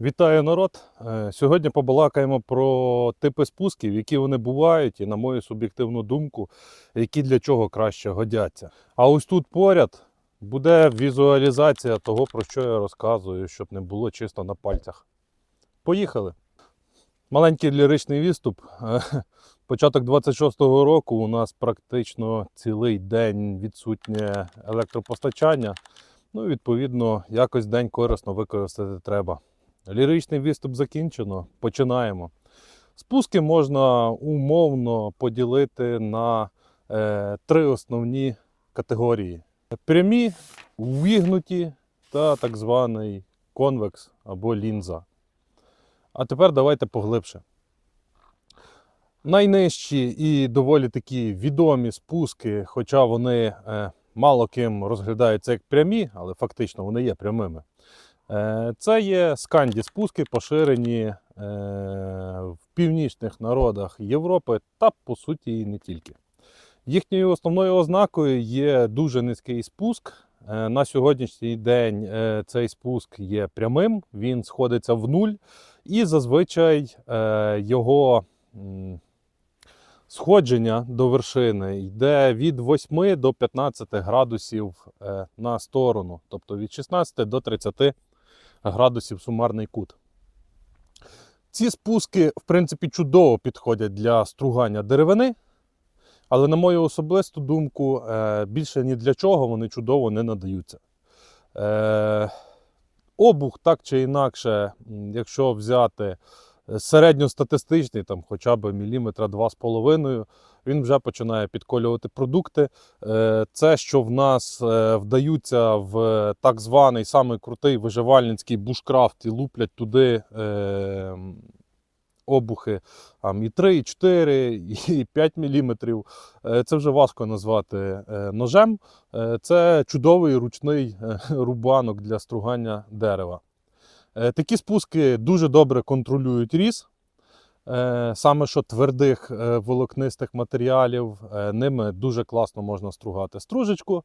Вітаю, народ! Сьогодні побалакаємо про типи спусків, які вони бувають, і, на мою суб'єктивну думку, які для чого краще годяться. А ось тут поряд буде візуалізація того, про що я розказую, щоб не було чисто на пальцях. Поїхали! Маленький ліричний відступ. Початок 26-го року у нас практично цілий день відсутнє електропостачання. Ну, відповідно, якось день корисно використати треба. Ліричний відступ закінчено. Починаємо. Спуски можна умовно поділити на три основні категорії: прямі, ввігнуті та так званий конвекс або лінза. А тепер давайте поглибше. Найнижчі і доволі такі відомі спуски, хоча вони мало ким розглядаються як прямі, але фактично вони є прямими. Це є сканді спуски, поширені в північних народах Європи та, по суті, і не тільки. Їхньою основною ознакою є дуже низький спуск. На сьогоднішній день цей спуск є прямим, він сходиться в нуль, і зазвичай його сходження до вершини йде від 8 до 15 градусів на сторону, тобто від 16 до 30 градусів сумарний кут. Ці спуски, в принципі, чудово підходять для стругання деревини, але, на мою особисту думку, більше ні для чого вони чудово не надаються. Обух, так чи інакше, якщо взяти середньостатистичний, там хоча б міліметра 2,5, він вже починає підколювати продукти. Це, що в нас вдаються в так званий самий крутий виживальницький бушкрафт і луплять туди обухи і 3, і 4, і 5 мм. Це вже важко назвати ножем. Це чудовий ручний рубанок для стругання дерева. Такі спуски дуже добре контролюють ріст. Саме що твердих волокнистих матеріалів, ними дуже класно можна стругати стружечку.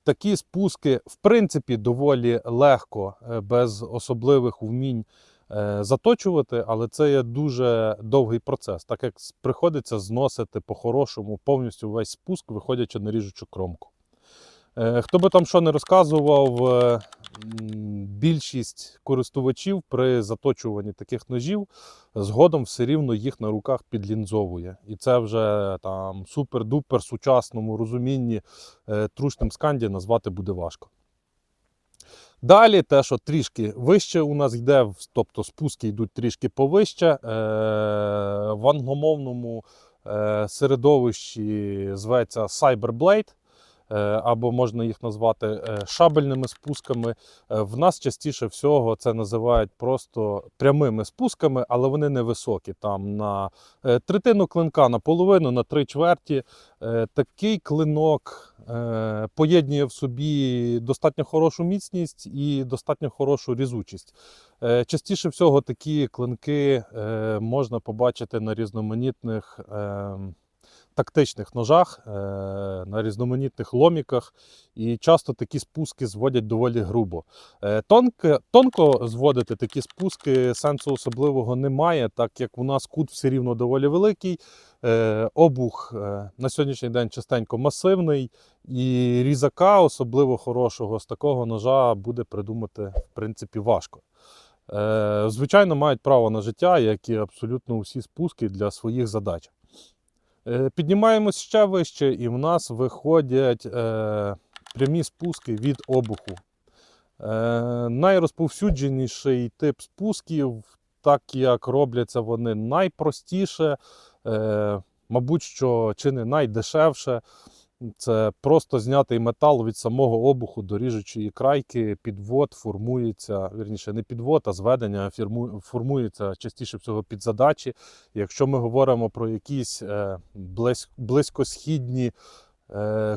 Такі спуски, в принципі, доволі легко, без особливих вмінь заточувати, але це є дуже довгий процес, так як приходиться зносити по-хорошому повністю весь спуск, виходячи на ріжучу кромку. Хто би там що не розказував, більшість користувачів при заточуванні таких ножів згодом все рівно їх на руках підлінзовує. І це вже там супер-дупер сучасному розумінні трушним сканді назвати буде важко. Далі те, що трішки вище у нас йде, тобто спуски йдуть трішки повище, в англомовному середовищі зветься Cyberblade, або можна їх назвати шабельними спусками. В нас частіше всього це називають просто прямими спусками, але вони невисокі. Там на третину клинка, на половину, на 3/4. Такий клинок поєднує в собі достатньо хорошу міцність і достатньо хорошу різучість. Частіше всього такі клинки можна побачити на різноманітних тактичних ножах, на різноманітних ломіках, і часто такі спуски зводять доволі грубо. Тонко зводити такі спуски сенсу особливого немає, так як у нас кут все рівно доволі великий, обух на сьогоднішній день частенько масивний, і різака особливо хорошого з такого ножа буде придумати в принципі важко. Звичайно, мають право на життя, як і абсолютно усі спуски для своїх задач. Піднімаємось ще вище, і в нас виходять прямі спуски від обуху. Найрозповсюдженіший тип спусків, так як робляться вони найпростіше, мабуть, що чи не найдешевше, це просто знятий метал від самого обуху до ріжучої крайки, підвод формується, вірніше не підвод, а зведення формується частіше всього під задачі. Якщо ми говоримо про якісь близькосхідні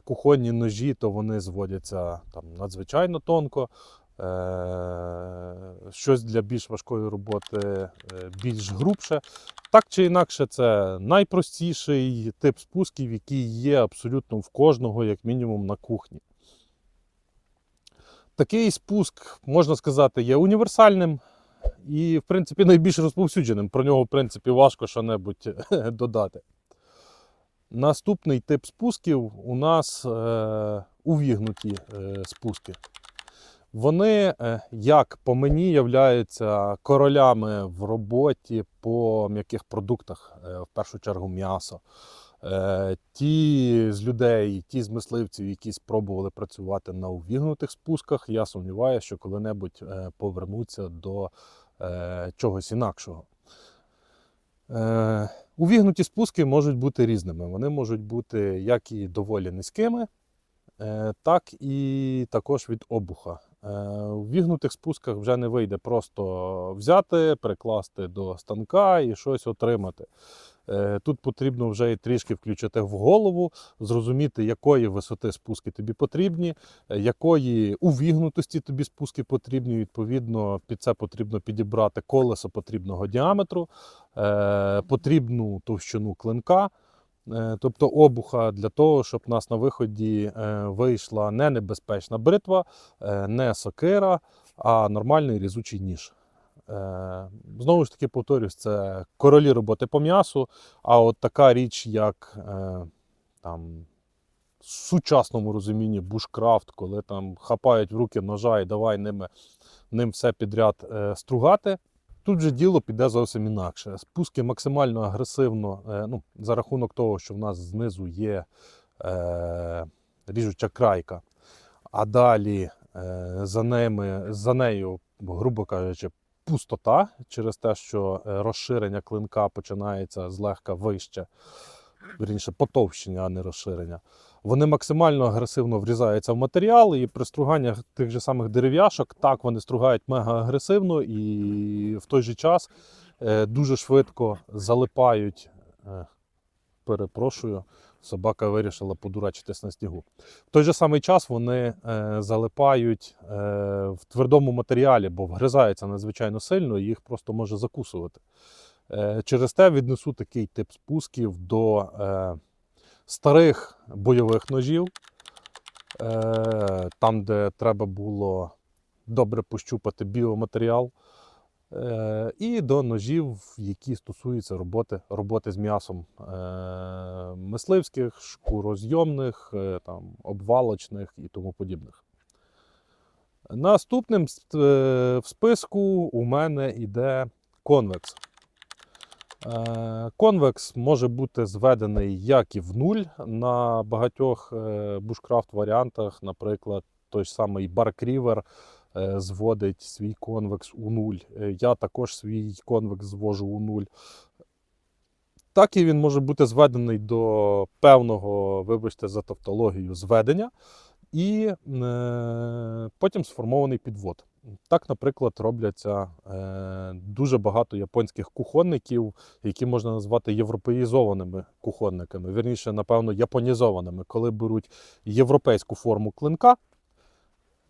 кухонні ножі, то вони зводяться там надзвичайно тонко. Щось для більш важкої роботи більш грубше. Так чи інакше, це найпростіший тип спусків, який є абсолютно в кожного, як мінімум, на кухні. Такий спуск, можна сказати, є універсальним і, в принципі, найбільш розповсюдженим. Про нього, в принципі, важко що-небудь додати. Наступний тип спусків у нас увігнуті спуски. Вони, як по мені, являються королями в роботі по м'яких продуктах, в першу чергу м'ясо. Ті з людей, ті з мисливців, які спробували працювати на увігнутих спусках, я сумніваюся, що коли-небудь повернуться до чогось інакшого. Увігнуті спуски можуть бути різними. Вони можуть бути як і доволі низькими, так і також від обуха. У вігнутих спусках вже не вийде просто взяти, прикласти до станка і щось отримати. Тут потрібно вже і трішки включити в голову, зрозуміти, якої висоти спуски тобі потрібні, якої увігнутості тобі спуски потрібні. Відповідно, під це потрібно підібрати колесо потрібного діаметру, потрібну товщину клинка, тобто обуха, для того, щоб у нас на виході вийшла не небезпечна бритва, не сокира, а нормальний різучий ніж. Знову ж таки, повторюсь, це королі роботи по м'ясу, а от така річ, як там, в сучасному розумінні бушкрафт, коли там хапають в руки ножа і давай ним все підряд стругати, тут же діло піде зовсім інакше. Спуски максимально агресивно, за рахунок того, що в нас знизу є ріжуча крайка, а далі за нею, грубо кажучи, пустота через те, що розширення клинка починається злегка вище, вірніше потовщення, а не розширення. Вони максимально агресивно врізаються в матеріал, і при струганні тих же самих дерев'яшок, так, вони стругають мега агресивно і в той же час дуже швидко залипають, перепрошую, собака вирішила подурачитись на снігу. В той же самий час вони залипають в твердому матеріалі, бо вгризаються надзвичайно сильно і їх просто може закусувати. Через те віднесу такий тип спусків до старих бойових ножів, там, де треба було добре пощупати біоматеріал, і до ножів, які стосуються роботи з м'ясом, мисливських, шкурозйомних, обвалочних і тому подібних. Наступним в списку у мене йде конвекс. Конвекс може бути зведений як і в нуль на багатьох бушкрафт варіантах, наприклад, той ж самий Bark River зводить свій конвекс у нуль. Я також свій конвекс звожу у нуль. Так і він може бути зведений до певного, вибачте за тавтологію, зведення і потім сформований підвод. Так, наприклад, робляться дуже багато японських кухонників, які можна назвати європеїзованими кухонниками. Вірніше, напевно, японізованими, коли беруть європейську форму клинка,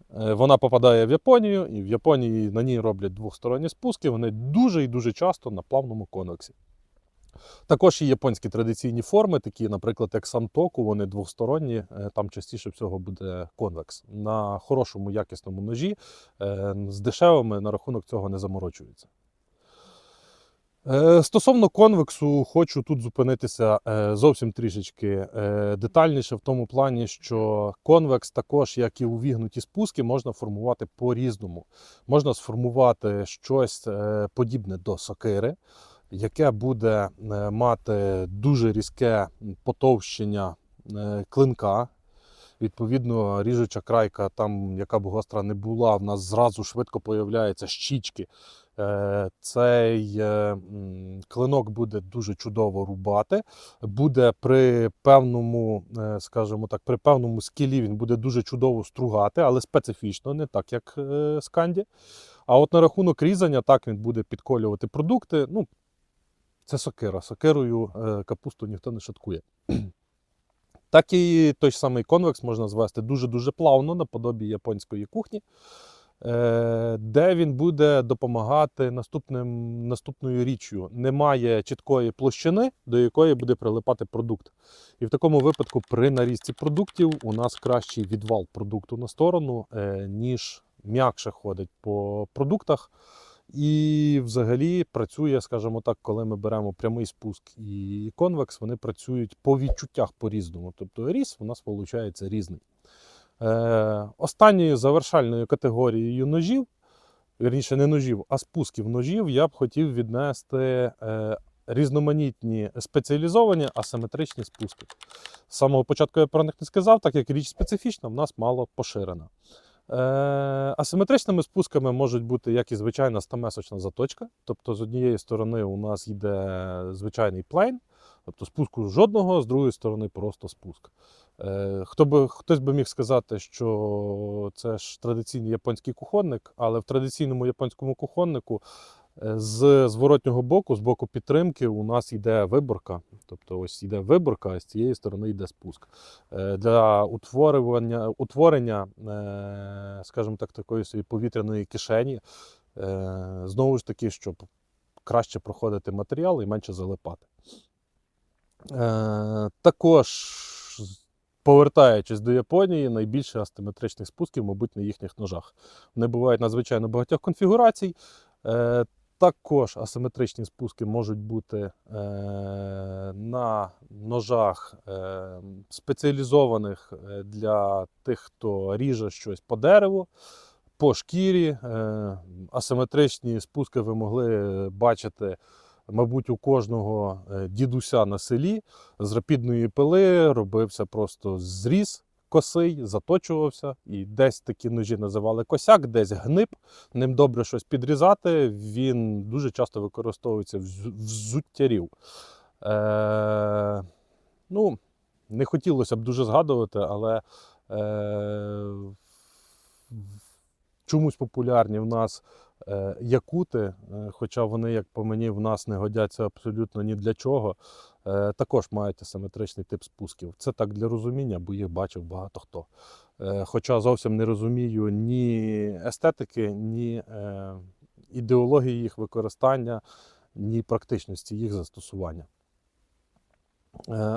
вона попадає в Японію, і в Японії на ній роблять двосторонні спуски, вони дуже і дуже часто на плавному конвексі. Також і японські традиційні форми, такі, наприклад, як сантоку, вони двосторонні, там частіше всього буде конвекс. На хорошому якісному ножі з дешевими на рахунок цього не заморочуються. Стосовно конвексу, хочу тут зупинитися зовсім трішечки детальніше в тому плані, що конвекс також, як і увігнуті спуски, можна формувати по-різному. Можна сформувати щось подібне до сокири, яке буде мати дуже різке потовщення клинка. Відповідно, ріжуча крайка, там, яка б гостра не була, в нас зразу швидко появляються щічки. Цей клинок буде дуже чудово рубати, буде при певному, скажімо так, при певному скілі він буде дуже чудово стругати, але специфічно, не так, як сканді. А от на рахунок різання, так, він буде підколювати продукти. Це сокира. Сокирою капусту ніхто не шаткує. Так і той ж самий конвекс можна звести дуже-дуже плавно, наподобі японської кухні. де він буде допомагати наступною річчю. Немає чіткої площини, до якої буде прилипати продукт. І в такому випадку при нарізці продуктів у нас кращий відвал продукту на сторону, ніж м'якше ходить по продуктах. І взагалі працює, скажімо так, коли ми беремо прямий спуск і конвекс, вони працюють по відчуттях по-різному. Тобто різ у нас виходить різний. Останньою завершальною категорією ножів, вірніше не ножів, а спусків ножів, я б хотів віднести різноманітні спеціалізовані асиметричні спуски. З самого початку я про них не сказав, так як річ специфічна, в нас мало поширена. Асиметричними спусками можуть бути як і звичайна 100-месочна заточка. Тобто з однієї сторони у нас йде звичайний плейн, тобто спуску жодного, з другої сторони просто спуск. Хтось би міг сказати, що це ж традиційний японський кухонник, але в традиційному японському кухоннику з зворотнього боку, з боку підтримки, у нас йде виборка. Тобто ось йде виборка, а з цієї сторони йде спуск. Для утворення, скажімо так, такої собі повітряної кишені, знову ж таки, щоб краще проходити матеріал і менше залипати. Також, повертаючись до Японії, найбільше асиметричних спусків, мабуть, на їхніх ножах. Вони бувають надзвичайно багатьох конфігурацій. Також асиметричні спуски можуть бути на ножах спеціалізованих для тих, хто ріже щось по дереву, по шкірі. Асиметричні спуски ви могли бачити, мабуть, у кожного дідуся на селі. З рапідної пили робився просто зріз косий, заточувався, і десь такі ножі називали косяк, десь гниб, ним добре щось підрізати, він дуже часто використовується в взуттярів. Ну, не хотілося б дуже згадувати, але чомусь популярні в нас якути, хоча вони, як по мені, в нас не годяться абсолютно ні для чого, також мають асиметричний тип спусків. Це так для розуміння, бо їх бачив багато хто. Хоча зовсім не розумію ні естетики, ні ідеології їх використання, ні практичності їх застосування.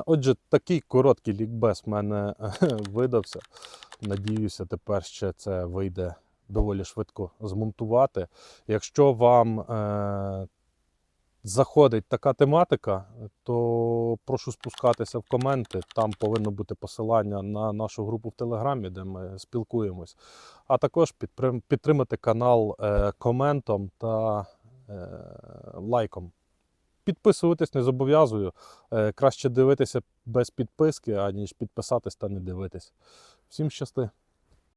Отже, такий короткий лікбез в мене видався. Надіюся, тепер ще це вийде доволі швидко змонтувати. Якщо вам заходить така тематика, то прошу спускатися в коменти. Там повинно бути посилання на нашу групу в Телеграмі, де ми спілкуємось. А також підтримати канал коментом та лайком. Підписуватись не зобов'язую. Краще дивитися без підписки, аніж підписатись та не дивитись. Всім щасти!